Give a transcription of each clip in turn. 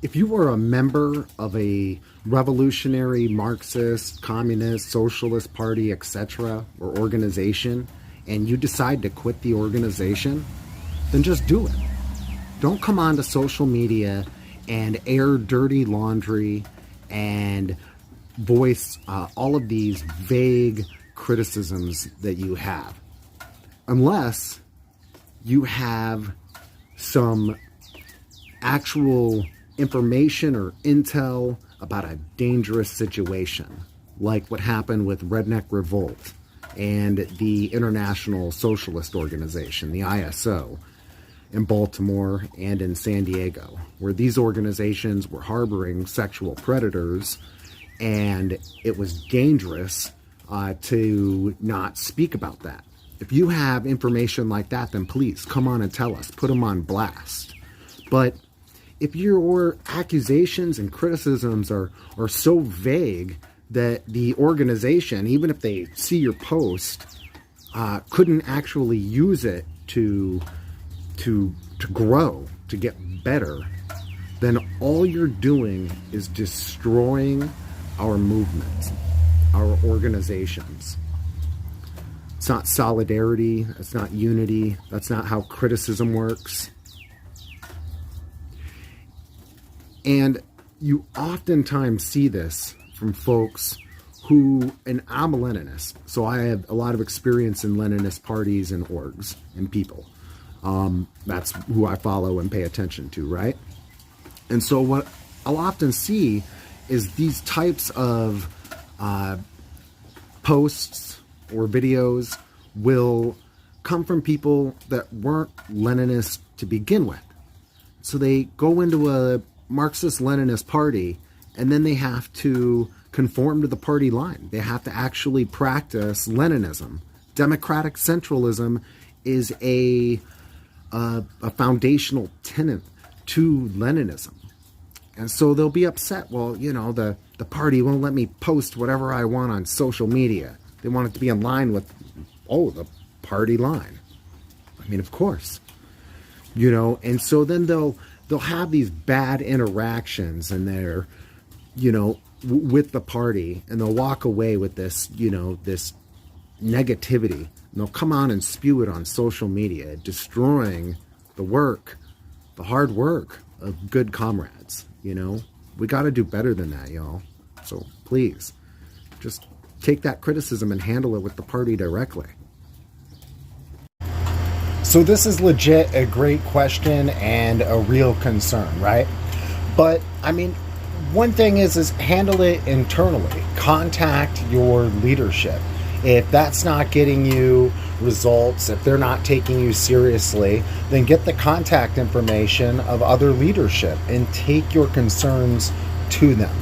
If you were a member of a revolutionary, Marxist, communist, socialist party, etc., or organization, and you decide to quit the organization, then just do it. Don't come onto social media and air dirty laundry and voice all of these vague criticisms that you have. Unless you have some actual information or intel about a dangerous situation, like what happened with Redneck Revolt and the International Socialist Organization, the ISO, in Baltimore and in San Diego, where these organizations were harboring sexual predators, and it was dangerous to not speak about that. If you have information like that, then please come on and tell us. Put them on blast. But if your accusations and criticisms are so vague that the organization, even if they see your post, couldn't actually use it to grow, to get better, then all you're doing is destroying our movement, our organizations. It's not solidarity. It's not unity. That's not how criticism works. And you oftentimes see this from folks who, and I'm a Leninist, so I have a lot of experience in Leninist parties and orgs and people. That's who I follow and pay attention to, right? And so what I'll often see is these types of posts or videos will come from people that weren't Leninists to begin with. So they go into a Marxist-Leninist party, and then they have to conform to the party line. They have to actually practice Leninism. Democratic centralism is a foundational tenet to Leninism. And so they'll be upset. Well, you know, the party won't let me post whatever I want on social media. They want it to be in line with, the party line. I mean, of course. You know, and so then they'll have these bad interactions and they're, with the party, and they'll walk away with this, this negativity. And they'll come on and spew it on social media, destroying the work, the hard work of good comrades. We got to do better than that, y'all. So please, just take that criticism and handle it with the party directly. So this is legit a great question and a real concern, right? But, I mean, one thing is handle it internally. Contact your leadership. If that's not getting you results, if they're not taking you seriously, then get the contact information of other leadership and take your concerns to them.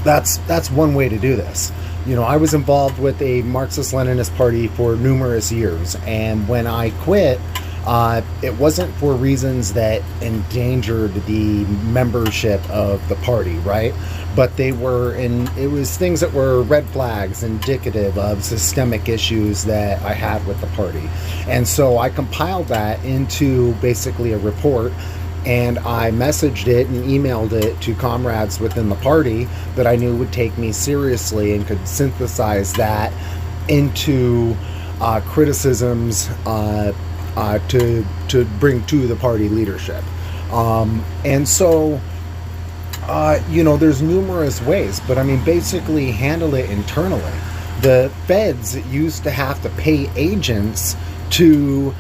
That's one way to do this. I was involved with a Marxist-Leninist party for numerous years, and when I quit, it wasn't for reasons that endangered the membership of the party, right? But it was things that were red flags indicative of systemic issues that I had with the party. And so I compiled that into basically a report, and I messaged it and emailed it to comrades within the party that I knew would take me seriously and could synthesize that into criticisms to bring to the party leadership. And so, there's numerous ways, but I mean, basically handle it internally. The feds used to have to pay agents to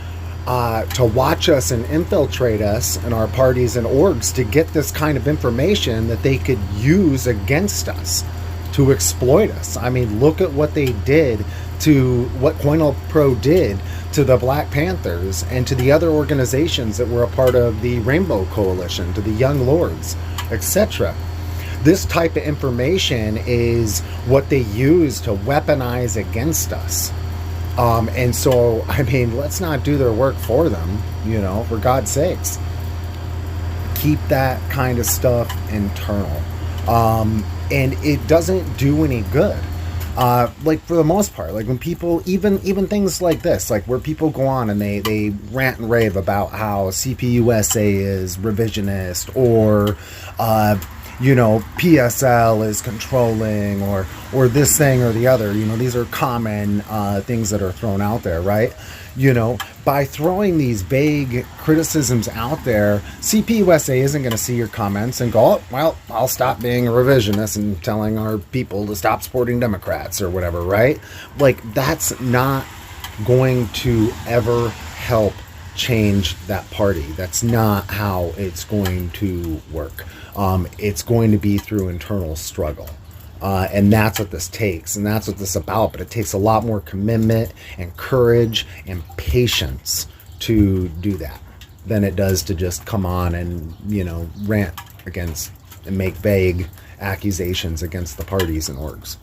watch us and infiltrate us and our parties and orgs to get this kind of information that they could use against us to exploit us. I mean, look at what they did what COINTELPRO did to the Black Panthers and to the other organizations that were a part of the Rainbow Coalition, to the Young Lords, etc. This type of information is what they use to weaponize against us. And so, I mean, let's not do their work for them, for God's sakes. Keep that kind of stuff internal. And it doesn't do any good. Like for the most part, like when people, even things like this, like where people go on and they rant and rave about how CPUSA is revisionist, or PSL is controlling, or this thing or the other. These are common things that are thrown out there, right? By throwing these vague criticisms out there, CPUSA isn't going to see your comments and go, oh, well, I'll stop being a revisionist and telling our people to stop supporting Democrats or whatever, right? Like, that's not going to ever help change that party. That's not how it's going to work. It's going to be through internal struggle. And that's what this takes, and that's what this is about. But it takes a lot more commitment and courage and patience to do that than it does to just come on and, rant against and make vague accusations against the parties and orgs.